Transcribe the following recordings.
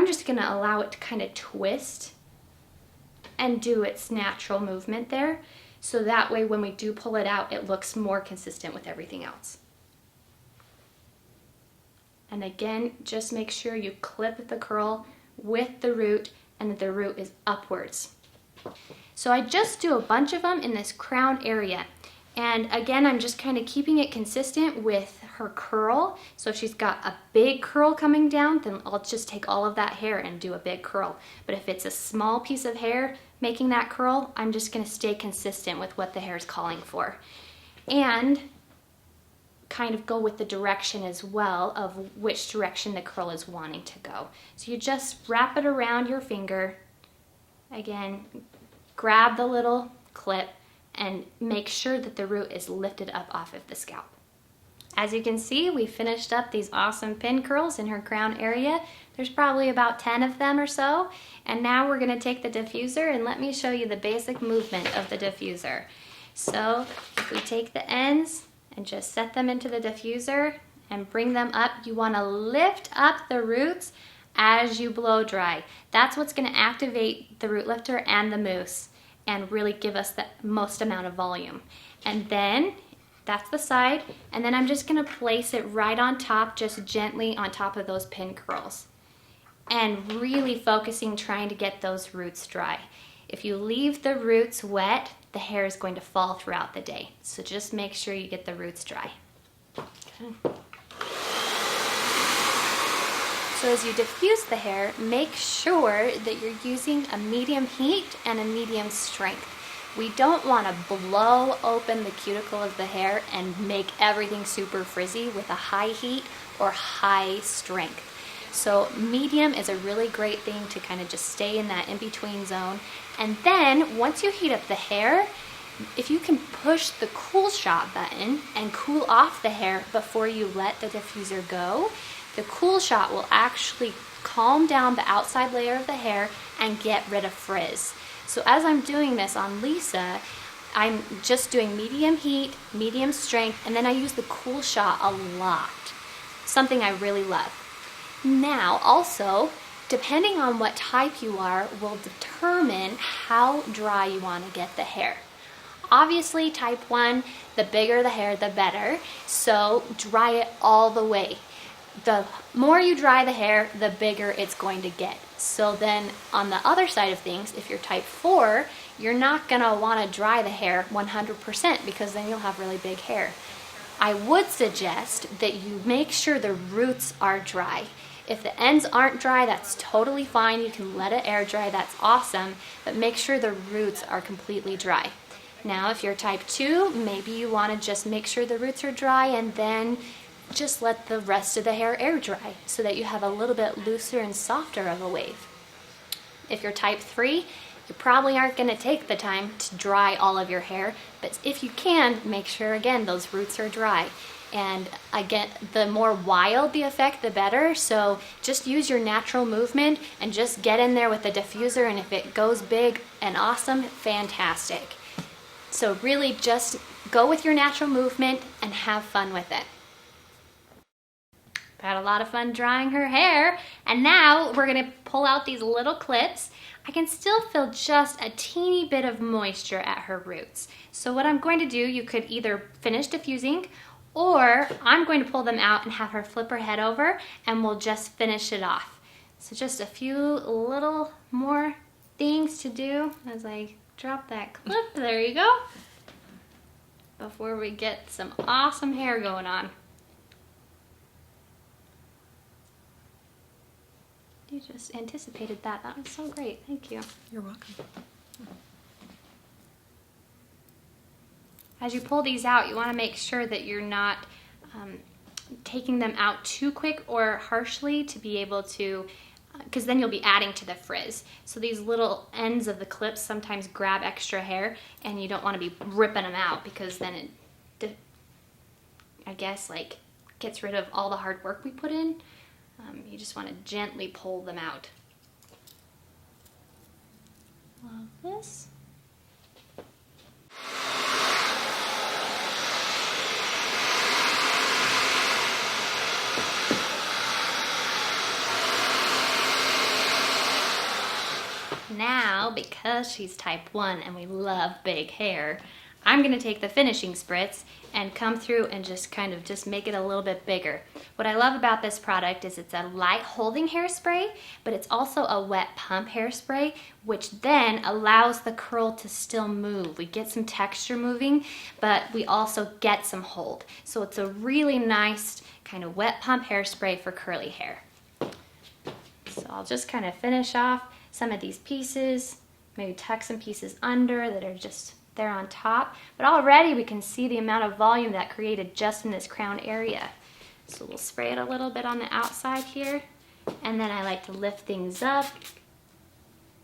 I'm just gonna allow it to kind of twist and do its natural movement there. So that way when we do pull it out, it looks more consistent with everything else. And again, just make sure you clip the curl with the root and that the root is upwards. So I just do a bunch of them in this crown area. And again, I'm just kind of keeping it consistent with her curl. So if she's got a big curl coming down, then I'll just take all of that hair and do a big curl. But if it's a small piece of hair making that curl, I'm just gonna stay consistent with what the hair is calling for. And kind of go with the direction as well of which direction the curl is wanting to go. So you just wrap it around your finger. Again, grab the little clip and make sure that the root is lifted up off of the scalp. As you can see, we finished up these awesome pin curls in her crown area. There's probably about 10 of them or so. And now we're gonna take the diffuser and let me show you the basic movement of the diffuser. So if we take the ends and just set them into the diffuser and bring them up, you wanna lift up the roots as you blow dry. That's what's gonna activate the root lifter and the mousse and really give us the most amount of volume. And then that's the side, and then I'm just gonna place it right on top, just gently on top of those pin curls. And really focusing, trying to get those roots dry. If you leave the roots wet, the hair is going to fall throughout the day. So just make sure you get the roots dry. Okay. So as you diffuse the hair, make sure that you're using a medium heat and a medium strength. We don't want to blow open the cuticle of the hair and make everything super frizzy with a high heat or high strength. So medium is a really great thing to kind of just stay in that in-between zone. And then once you heat up the hair, if you can push the cool shot button and cool off the hair before you let the diffuser go, the cool shot will actually calm down the outside layer of the hair and get rid of frizz. So as I'm doing this on Lisa, I'm just doing medium heat, medium strength, and then I use the cool shot a lot. Something I really love. Now, also, depending on what type you are, will determine how dry you want to get the hair. Obviously, type 1, the bigger the hair, the better. So dry it all the way. The more you dry the hair, the bigger it's going to get. So then on the other side of things, if you're type 4, you're not going to want to dry the hair 100% because then you'll have really big hair. I would suggest that you make sure the roots are dry. If the ends aren't dry, that's totally fine. You can let it air dry, that's awesome, but make sure the roots are completely dry. Now, if you're type 2, maybe you want to just make sure the roots are dry and then just let the rest of the hair air dry so that you have a little bit looser and softer of a wave. If you're type 3, you probably aren't going to take the time to dry all of your hair, but if you can, make sure again those roots are dry. And again, the more wild the effect, the better. So just use your natural movement and just get in there with the diffuser, and if it goes big and awesome, fantastic. So really just go with your natural movement and have fun with it. I've had a lot of fun drying her hair, and now we're gonna pull out these little clips. I can still feel just a teeny bit of moisture at her roots. So what I'm going to do, you could either finish diffusing, or I'm going to pull them out and have her flip her head over and we'll just finish it off. So just a few little more things to do as I drop that clip. There you go. Before we get some awesome hair going on. You just anticipated that. That was so great. Thank you. You're welcome. As you pull these out, you want to make sure that you're not taking them out too quick or harshly to be able to, because then you'll be adding to the frizz. So these little ends of the clips sometimes grab extra hair and you don't want to be ripping them out because then it, I guess, like gets rid of all the hard work we put in. You just want to gently pull them out. Love this. now, because she's type 1 and we love big hair, I'm gonna take the finishing spritz and come through and just kind of just make it a little bit bigger. What I love about this product is it's a light holding hairspray, but it's also a wet pump hairspray, which then allows the curl to still move. We get some texture moving, but we also get some hold. So it's a really nice kind of wet pump hairspray for curly hair. So I'll just kind of finish off some of these pieces, maybe tuck some pieces under that are just there on top, but already we can see the amount of volume that created just in this crown area. So we'll spray it a little bit on the outside here, and then I like to lift things up,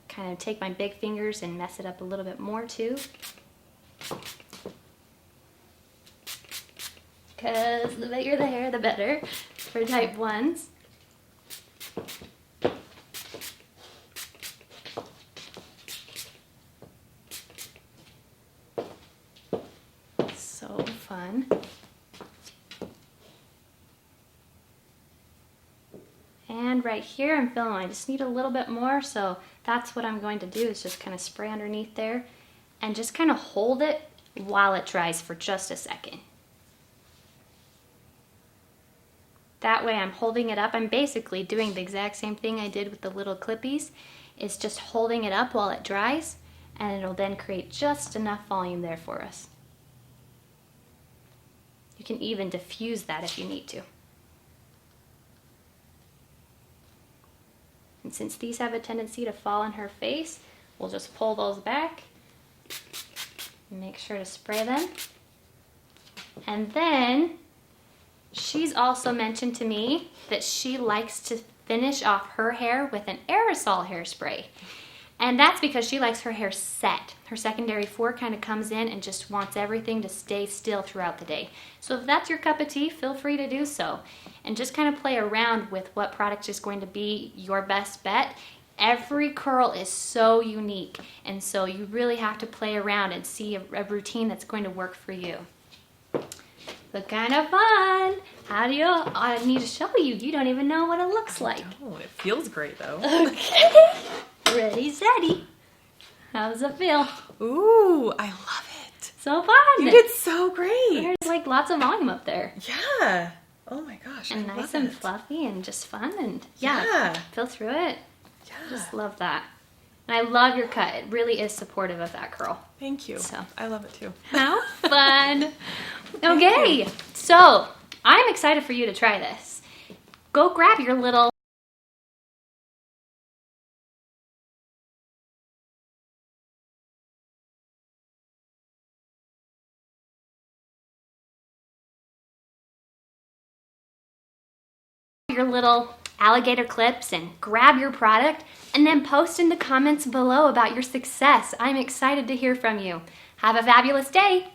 kind of take my big fingers and mess it up a little bit more too, because the bigger the hair the better for type 1s. So fun. And right here I'm feeling I just need a little bit more, so that's what I'm going to do, is just kind of spray underneath there and just kind of hold it while it dries for just a second. That way I'm holding it up. I'm basically doing the exact same thing I did with the little clippies. It's just holding it up while it dries, and it'll then create just enough volume there for us. You can even diffuse that if you need to. And since these have a tendency to fall on her face, we'll just pull those back and make sure to spray them. And then she's also mentioned to me that she likes to finish off her hair with an aerosol hairspray. And that's because she likes her hair set. Her secondary 4 kind of comes in and just wants everything to stay still throughout the day. So if that's your cup of tea, feel free to do so. And just kind of play around with what product is going to be your best bet. Every curl is so unique, and so you really have to play around and see a routine that's going to work for you. But kind of fun. How do you? I need to show you. You don't even know what it looks like. Oh, it feels great though. Okay. Ready, steady. How does it feel? Ooh, I love it. So fun. You did so great. There's like lots of volume up there. Yeah. Oh my gosh. And I nice love and it. fluffy and just fun, and Yeah. feel through it. Yeah. Just love that. And I love your cut. It really is supportive of that curl. Thank you. So. I love it too. How fun. Okay, so I'm excited for you to try this. Go grab your little alligator clips and grab your product, and then post in the comments below about your success. I'm excited to hear from you. Have a fabulous day.